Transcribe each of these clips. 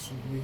soumis.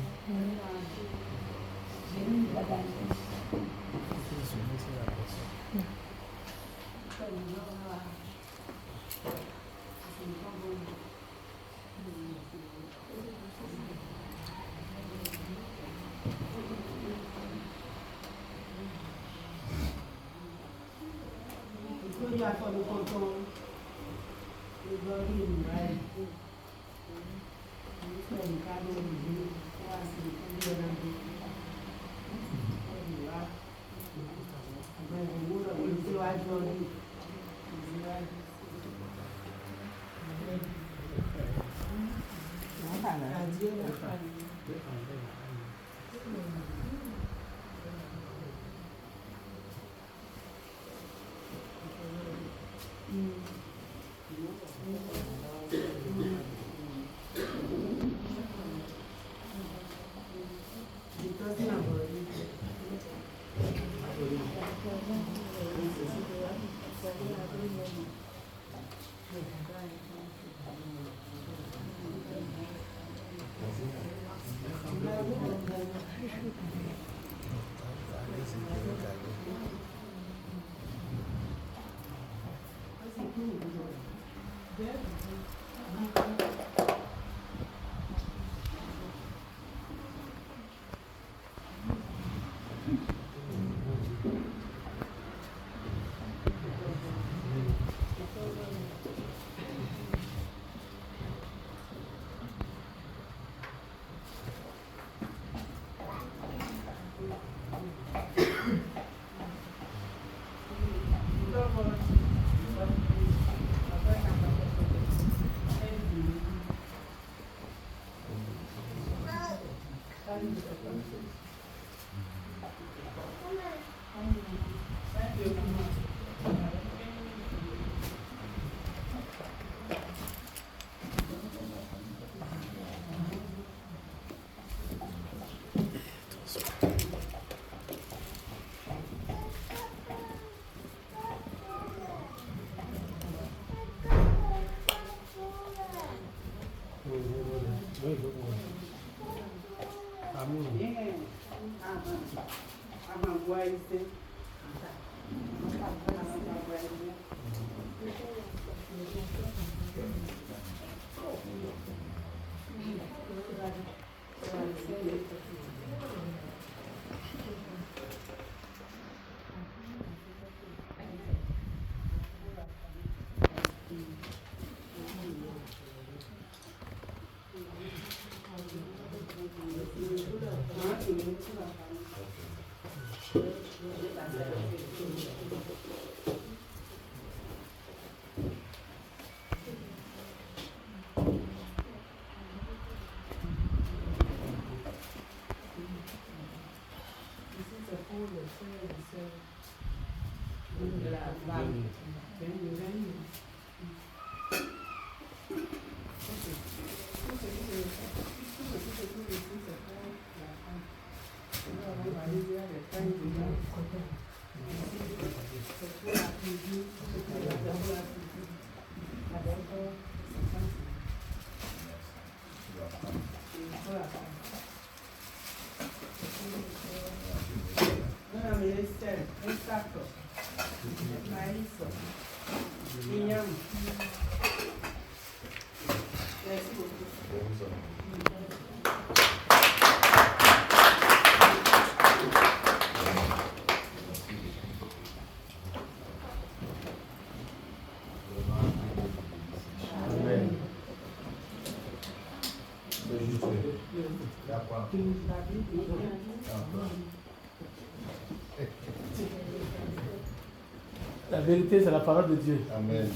La vérité, c'est la parole de Dieu. Amen.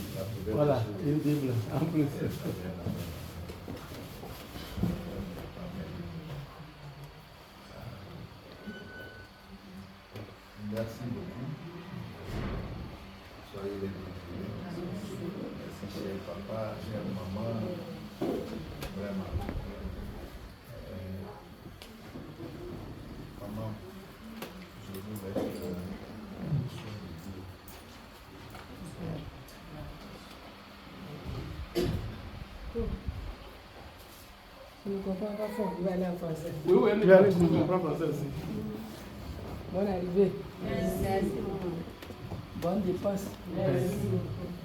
Voilà, une Bible en plus. Merci beaucoup. Soyez les bienvenus. Merci, cher papa, chère maman. Vraiment. Maman, je vous laisse comprends pas fond, il va aller en français. Oui, oui, mais je comprends français aussi. Bonne arrivée. Merci. Bonne dépense. Merci.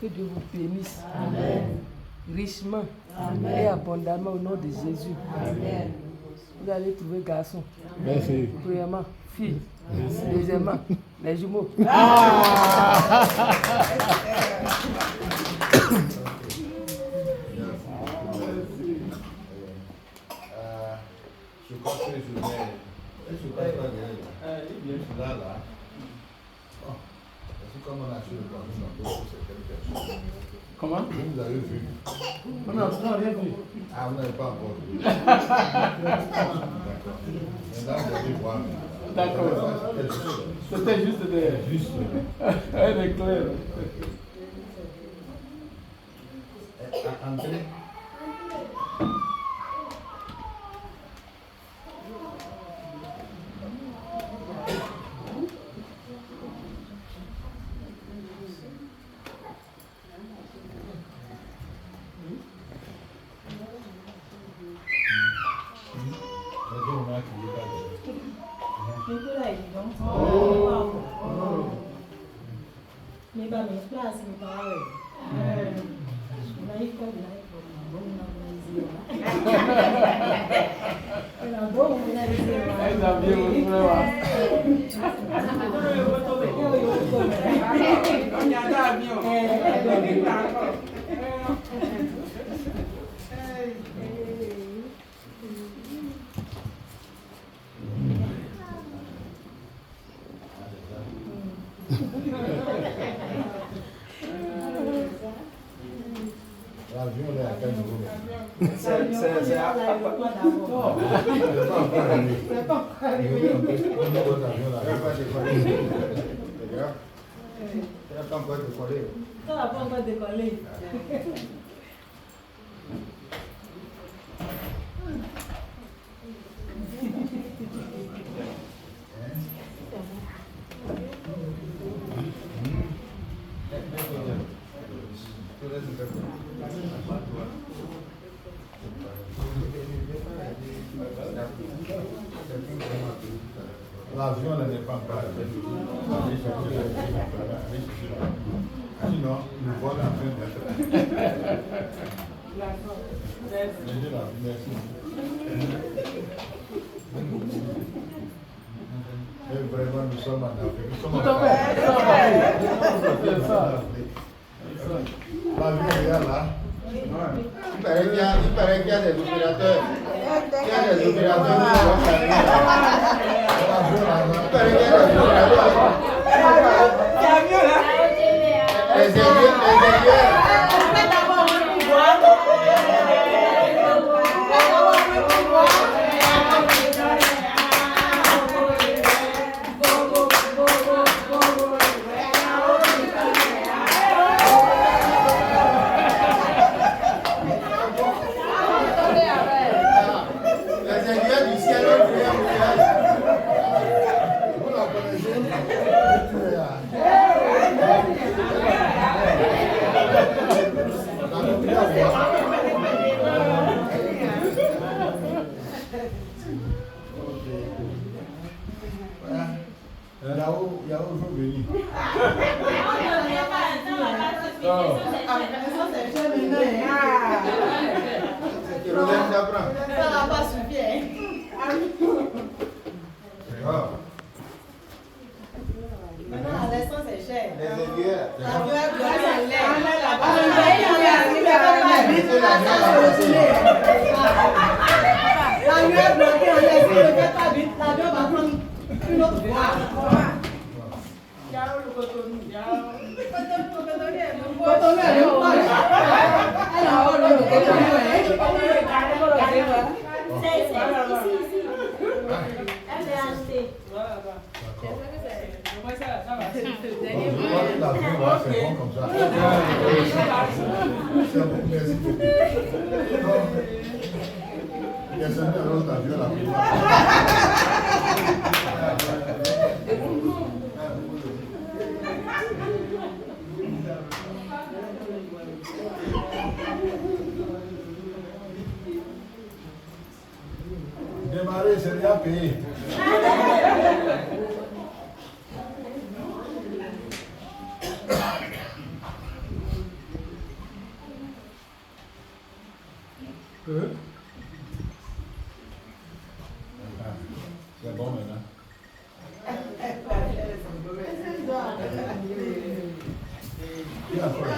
Que Dieu vous bénisse. Amen. Richement Amen. et abondamment au nom de Jésus. Amen. Vous allez trouver garçon. Merci. Premièrement, fille. Deuxièmement, les jumeaux. Je crois que je vais. Je crois que là, là. Bon. Est-ce que comme on a acheté le poisson, c'est quelque chose. Comment? Vous avez vu? On n'a rien vu. Ah, vous n'avez pas encore vu. D'accord. Maintenant, vous allez voir. D'accord. C'était juste des. Juste. Elle est claire. Entrez. Elle a bien mon frère. L'avion est à quel niveau? C'est à C'est pas encore arrivé. On a votre avion là. Ça va décoller. Regarde. Ça n'a pas encore décollé. Ça va pas encore décoller. L'avion ne n'est pas encore arrivé. Sinon, le vol est en train d'être. Merci. Et vraiment, nous sommes en Afrique. Nous sommes en Afrique. C'est ça. L'avion est là. Il paraît qu'il y a des opérateurs. Il y a des opérateurs qui vont s'arrêter. Il paraît qu'il y a des opérateurs. Les ingénieurs. Yahoo faut venir. Ça va pas suffire. Maintenant, l'essence est chère. Les ingénieurs. L'avion est bloqué, on laisse, ne fais pas vite, l'avion va prendre une autre voie. L'avion va faire bon comme ça. C'est bon, merci beaucoup. Descendez à l'autre avion là. a payé. C'est bon maintenant. Bien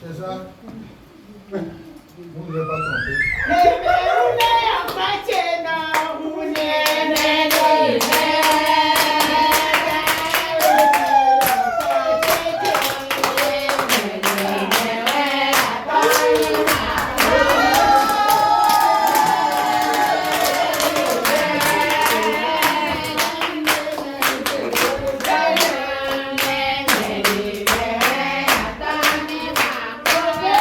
C'est ça? Vous ne devez pas tromper. Yeah.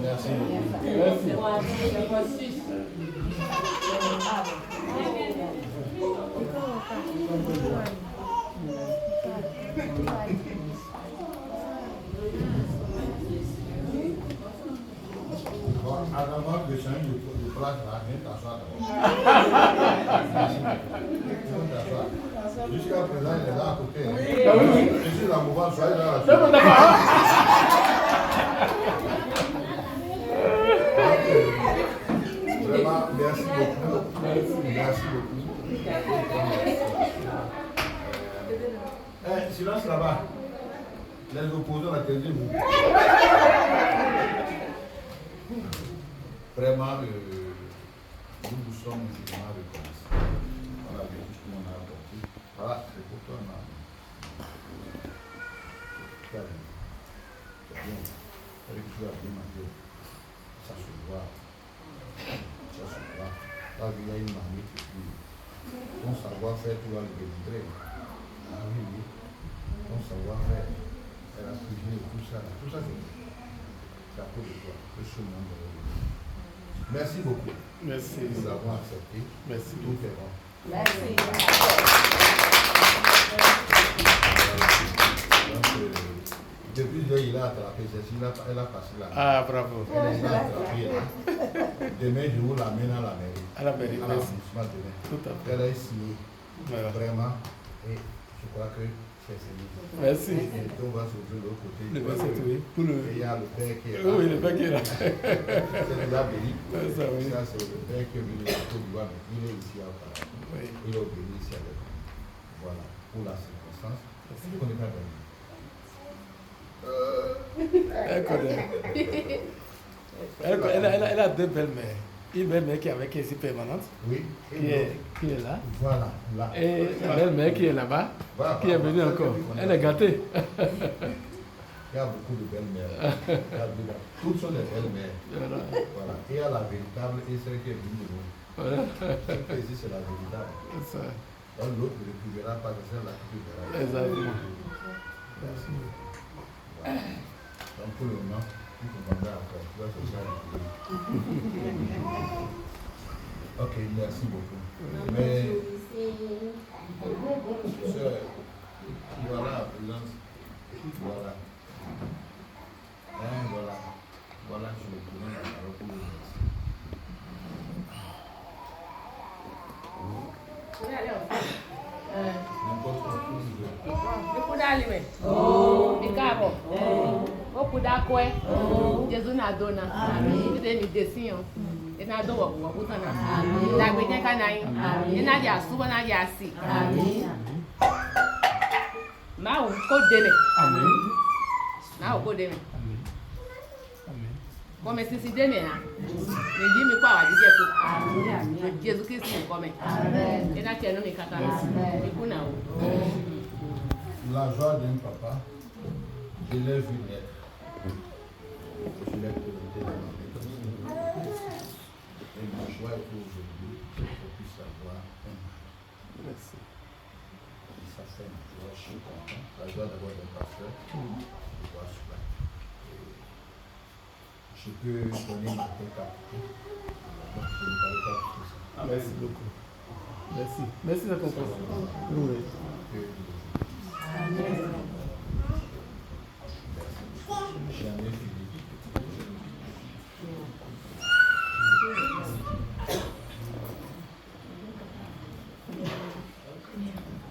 Merci beaucoup. Merci. Bon, avant de changer de place, là, viens t'asseoir d'abord. Viens t'asseoir. Jusqu'à présent, il est là à côté. Hein. Je suis la mouvance, soyez là. Vraiment, merci beaucoup. Merci beaucoup. Silence là-bas. Les opposants, attendez-vous. Vraiment, nous vous sommes vraiment reconnaissants. Voilà, tout ce qu'on a apporté. Voilà, c'est pour toi, maman. C'est bien. Avec tout, tu as bien mangé. Ça se voit. Ça se voit. Là, il y a une mamie qui dit, ton savoir-faire, tu vas le délivrer. Ah oui, oui. Ton savoir-faire, elle a cuisiné tout ça. Tout ça, c'est à cause de toi. Le chemin de la vie. Merci beaucoup. Merci. Nous avons accepté. Merci. Tout est bon. Merci. Donc, depuis hier, il a attrapé celle-ci, elle a passé là. Ah, bravo. Elle est attrapée là. Demain, je vous l'amène à la mairie. À la mairie, À merci. l'arrondissement demain. Tout à fait. Elle est signée. Voilà. Vraiment. Et je crois que c'est signé. Merci. Et on va se retrouver de l'autre côté. Le verset, oui. Pour Et le... il y a le père qui est là. Oui, le paquet là. C'est déjà béni. Ça, oui. Ça, c'est le père qui est venu à Côte d'Ivoire, mais il est ici à Paris. Oui. Il est béni ici avec nous. Voilà, pour la circonstance. Je ne connais pas bien. Elle connaît. Elle a deux belles-mères. Une belle-mère qui est avec elle ici permanente, Oui. qui est là. Voilà, là. Et une belle-mère qui est là-bas, Voilà, qui est venue voilà, encore. ça, Elle est gâtée. Il y a beaucoup de belles-mères. Toutes sont des belles-mères. Voilà. Voilà. Et il y a la véritable et celle qui est venue de nous. Voilà. Celle qui est ici, c'est la véritable. Ça. Donc l'autre ne le verra pas, c'est celle-là qui le verra. Exactement. Merci. Voilà. Donc pour le moment, il faut demander encore. Tu vas se faire ok, merci beaucoup. Mais, sœur, voilà la présence. Voilà. Hein, voilà. Voilà, je vais tourner la parole pour vous remercier. N'importe quoi, tout vous veut. Ikudalime. Ikabo. Okudakwe. Jesu na dona. Ide ni desiyan. Ina do wo wo tana. Dagbe je kanai. Ina ja subo na ja si. Mawo ko dele. Amen. Mawo ko dele. Amen. Amen. Come sisi dele na. Ni ji mi kwa wa dije ko. Jesu Kristi come. Ina chenu mi kaka. Ikuna o. La joie d'un papa, je l'ai vu naître. Je l'ai présenté dans ma maison. Et ma joie est qu'aujourd'hui, je puisse avoir un mari. Merci. Et ça fait ma joie, je suis content. La joie d'avoir un pasteur, je vois cela. Et je peux donner ma tête à tout. Donc je ne parle pas de tout ça. Merci beaucoup. Merci. Merci de ton temps. Oui. Jamais fini.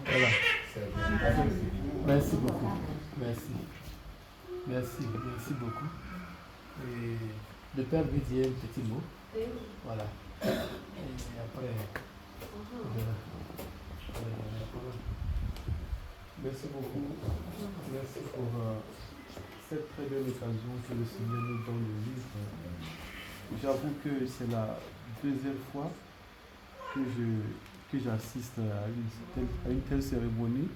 Voilà. C'est jamais fini. Merci beaucoup. Merci. Merci. Merci beaucoup. Et le père lui dit un petit mot. Voilà. Et après, on verra. La parole. Merci beaucoup. Merci pour cette très belle occasion que le Seigneur nous donne de vivre. J'avoue que c'est la deuxième fois que j'assiste à une telle cérémonie.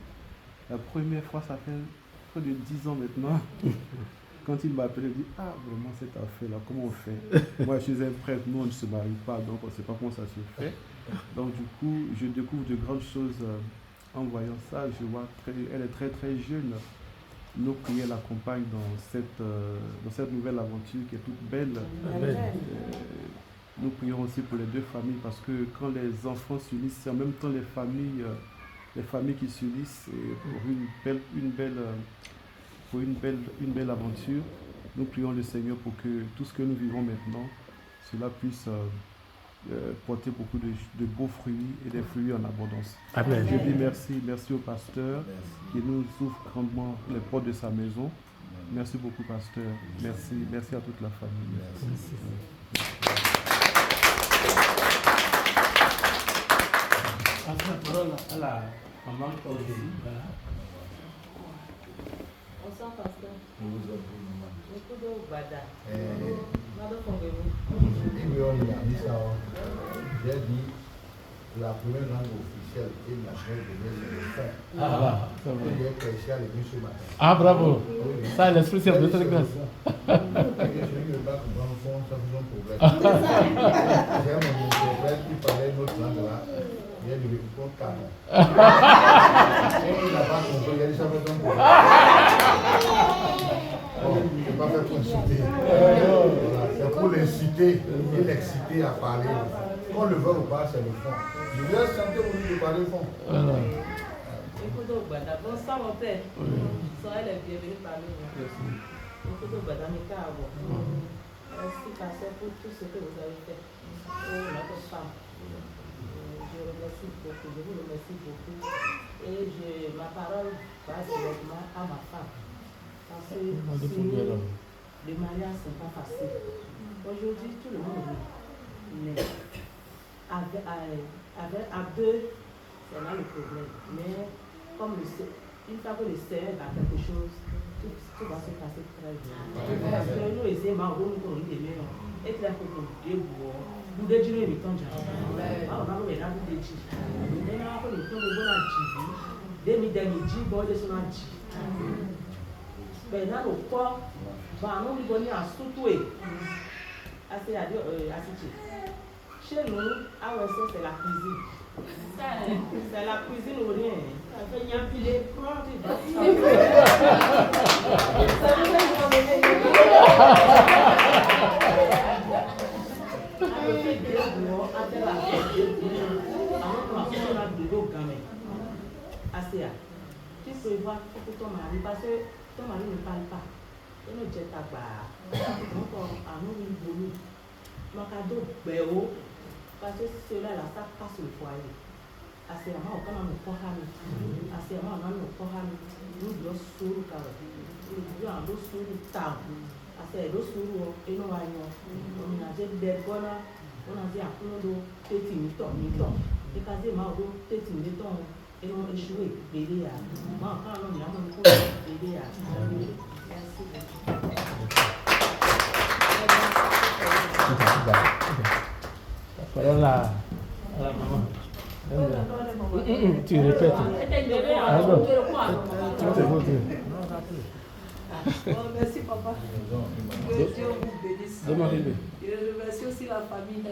La première fois, ça fait près de 10 ans maintenant. Quand il m'a appelé, il dit, ah vraiment cette affaire-là, comment on fait? Moi je suis un prêtre, nous on ne se marie pas, donc on ne sait pas comment ça se fait. Donc du coup, je découvre de grandes choses en voyant ça. Je vois qu'elle est très très jeune. Nos prières l'accompagnent dans cette nouvelle aventure qui est toute belle. Nous prions aussi pour les deux familles parce que quand les enfants s'unissent, c'est en même temps les familles qui s'unissent pour une belle aventure. Nous prions le Seigneur pour que tout ce que nous vivons maintenant, cela puisse porter beaucoup de beaux fruits et des fruits en abondance. Amen. Je dis merci au pasteur qui nous ouvre grandement les portes de sa maison. Merci beaucoup, pasteur. Merci à toute la famille. Merci. Après la parole à la maman Claudie. Voilà. Bonsoir, pasteur. Nous vous en prions, maman. Beaucoup de bada. Madame J'ai dit la première langue officielle et nationale de l'Est, c'est le frère. Il est prêché à l'église ce matin. Ah, bravo. Ça, l'esprit c'est de grâce. Quelqu'un qui ne veut pas comprendre le fond, ça vous un problème. J'ai mon frère qui parlait une autre langue là. Il a dit le coup de cadre. Il n'a pas compris, il a dit ça fait un problème. Bon, je ne vais pas faire pour inciter. Voilà, c'est pour l'inciter et l'exciter à parler. Qu'on le veut ou pas, c'est le fond. Je vais chanter au lieu de parler au fond. Bonsoir, mon père. Soyez les bienvenus parmi nous. Merci, pasteur, pour tout ce que vous avez fait pour notre femme. Je remercie beaucoup, je vous remercie beaucoup. Et ma parole va directement à ma femme. Parce que le mariage, ce n'est pas facile. Aujourd'hui, tout le monde rit. Mais à deux, c'est là le problème. Mais comme une fois que le Seigneur a quelque chose, tout va se passer très bien. Parce que nous, les aimants, nous connaissons des maisons. Et puis, il faut que nous déjeuner le temps de on a le là, nous déjeuner. Nous avons le temps de bon anti. Demi-demi-dit, bon, de son anti. Mais là, le corps, nous nous donnons à soutenir. Assez à dire, chez nous, à Ouest, c'est la cuisine. C'est la cuisine ou rien. Ça fait y empiler, prendre des tu peux voir pour ton mari parce que ton mari ne parle pas. Il ne jette pas. Donc, à nous, il voulait. Mon cadeau, parce que cela là, ça passe le foyer. Assez à moi, quand on nous croit, assez à moi, on nous croit, nous devons sur le carreau. Nous devons sur le temps. Assez à l'eau et nous voyons. On a dit des bonnes, on a dit à nous de petit minutes. Et quand j'ai mal de petit minutes, et on échoué, bébé à. Moi, quand on a mon coup, bébé à. Merci beaucoup. Parole à la maman. Tu répètes. Merci papa. Que Dieu vous bénisse. Je remercie aussi la famille.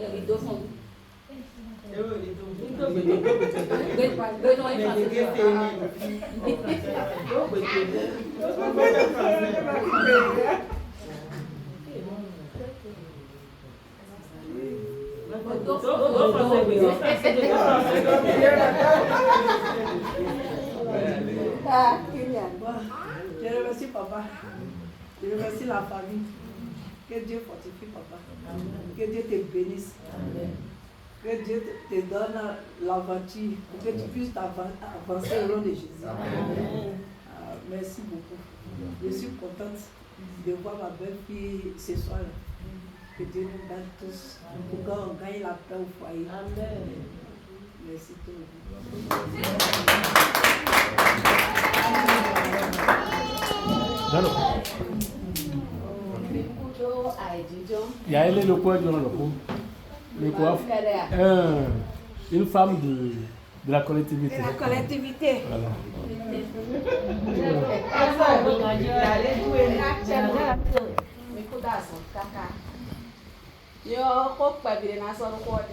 Je remercie papa. Je remercie la famille. Que Dieu fortifie papa. Que Dieu te bénisse. Que Dieu te donne l'aventure pour que tu puisses avancer au nom de Jésus. Merci beaucoup. Je suis contente de voir ma belle-fille ce soir. Que Dieu nous donne tous pour qu'on gagne la paix au foyer. Amen. Merci tout le Il y a le point de une femme de la collectivité. De la collectivité. Voilà. Yo, hope by the Nassau Court.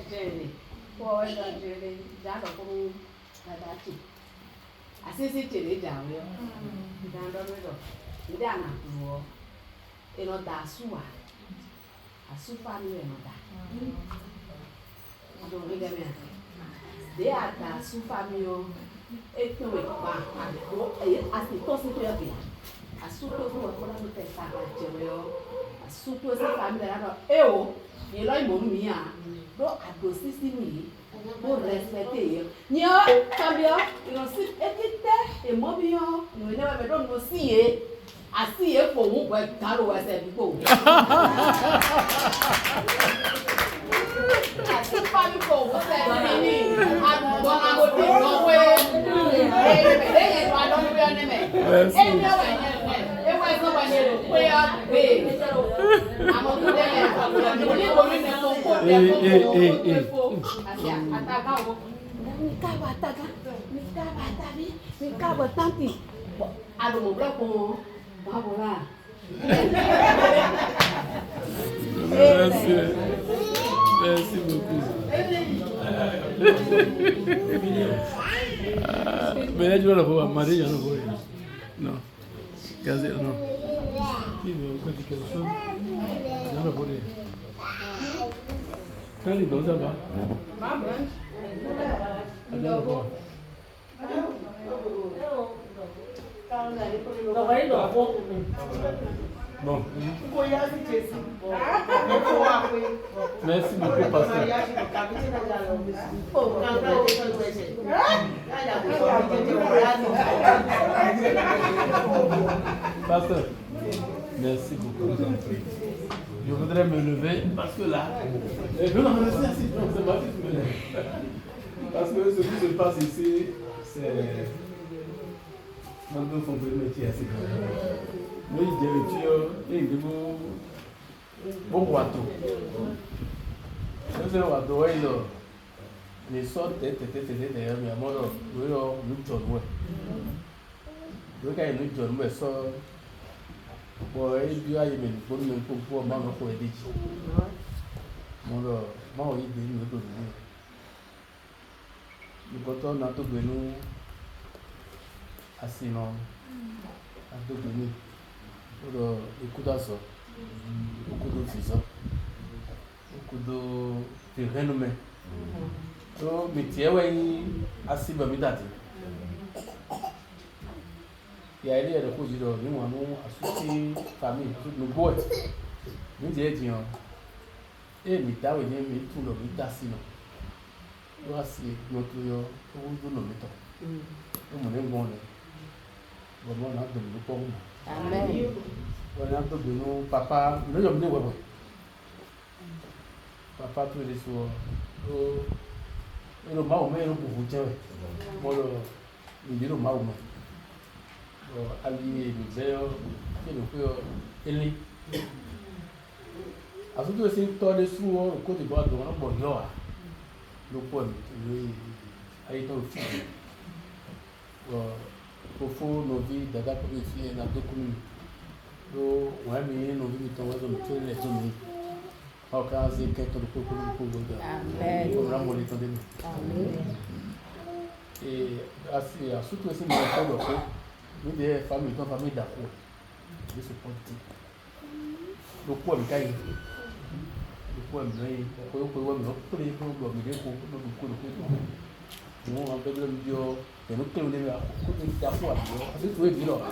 Pour je l'ai déjà pour la date. Assez c'est télé down here. Down the middle. Down at the wall. Et non da soa. A super famille non da. Donc regardez. Des à da super famille et que oui bah et à ce temps c'est très bien. A super pour la nous faire ça a super cette famille là et oh il a mon mia. Donc à dossier simi pour respecter. Nio cambio il on sit et mobile nous ne va pas nous sier. Assim é como vai dar o exemplo. Assim faz como você menino. Agora vou ter não é. Ele vai dar o meu nome. Ele não é. Eu vou só banheiro. Foi a B. Amo tudo é. Assim, atacar o. Me cava tanto. Ado mo bloco. Voilà. Merci. Merci beaucoup. Mais là, tu vas la voir, Marie, je ne vois rien. Non. Gazé, non. Il veut dire quelque chose. Je ne vois rien. Quand il est dans ça, va. Attends, bon. Merci beaucoup, pasteur. Pasteur, merci beaucoup. Je voudrais me lever parce que là, non, c'est assis, non, c'est pas que je me lève. Parce que ce qui se passe ici, c'est. Man peut faire le métier assez grand. Mais il dit le tuyau, il dit bon bateau. C'est un bateau, il sort tête derrière, mais à mon avis, il y a un John Way. Il y a un John Way, ça. Bon, il y a une bonne pour moi, pour aider. Mon il dit nous donner. Nous comptons dans tout nous. Assim não, a do bem, o cuidado só, o cuidado físico, o cuidado terreno mesmo. Então me tinha aí assim para me dar. E aí ele era cuidado, não assistir família, no boat, me tinha, me dá o dinheiro, me tudo, me dá assim não. Eu assim, eu uso no metal, eu não lembro bom né. Vamos lá, do povo. Amém. Vamos lá, do papa. Não é o meu papa, tu eres o mal mesmo, o futebol. Moro, me deu mal mesmo. Ali, me veio, ele. Assunto assim, todo isso, o côté boa do ano, bom, no povo, aí tá o filho. Fofo novi dada ko fi na dokunu do wa mi novi mi ton wa do to le to mi o ka ze ke to ko go amen o ra mo le to de amen asi surtout esse mo ko ko mi de famille ton famille da ko de ce point do ko mi kai do ko mi nei ko wa mi ko le ko do mi de ko mo an bebele mi dio et nous sommes venus à côté de la foi, c'est tout est vivant.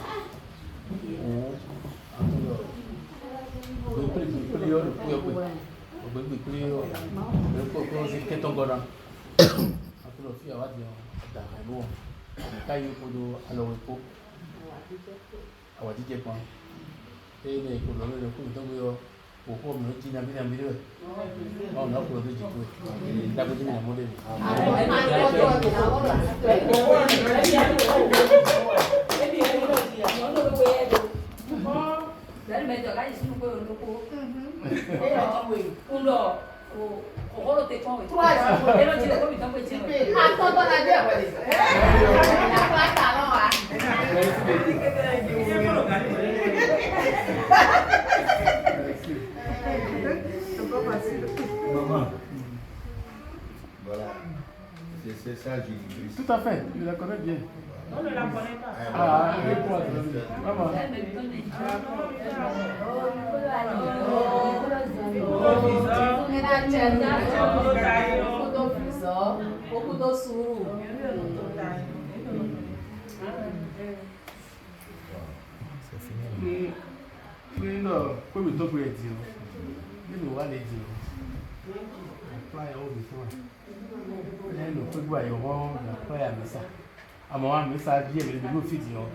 Pokok menuju nabi tu, oh nak perlu tu jitu, dah boleh nak model. Dari meja lagi sini pun untuk ulo, kalau tekong itu, kalau tidak kau minta macam mana? Atau tu aja apa ni? Apa kalau ah? Maman. Voilà. c'est ça, Jésus-Christ. Tout à fait, je la connais bien. On ne la connaît pas. Ah, et toi, maman. Non, comme il faut dire, il nous va les dire. Après, on va faire. Nous pouvons voir après à ça. À moi, mais ça vient, mais nous faisons.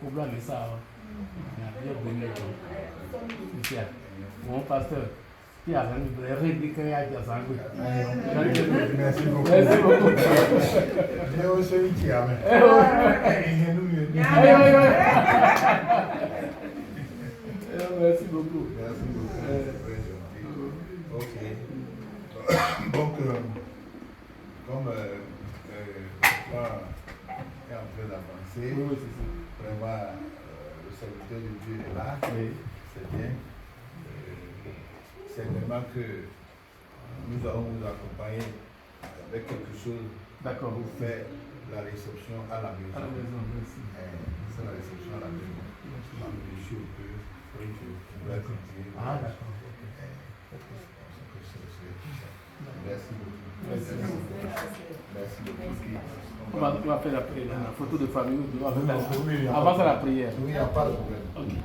Au blanc, mais ça. Il y a bien bonne c'est ça. Mon pasteur, qui a une règle qui a déjà ça. Merci beaucoup. Merci beaucoup. Mais on se dit qu'il y a. Merci beaucoup. Merci beaucoup. Très gentil. Ok. Donc, comme le plan est en train d'avancer, Oui, c'est ça. vraiment, le serviteur de Dieu est là. Oui. C'est bien. Certainement que nous allons vous accompagner avec quelque chose D'accord. pour faire la réception à la maison. À la maison, merci. C'est la réception à la maison. Je suis un peu, oui, tu dois continuer. Ah, d'accord. Merci beaucoup. Merci. Merci beaucoup. On va faire la photo de famille. Oui, Avant la prière. Oui, il n'y a pas de problème. Ok.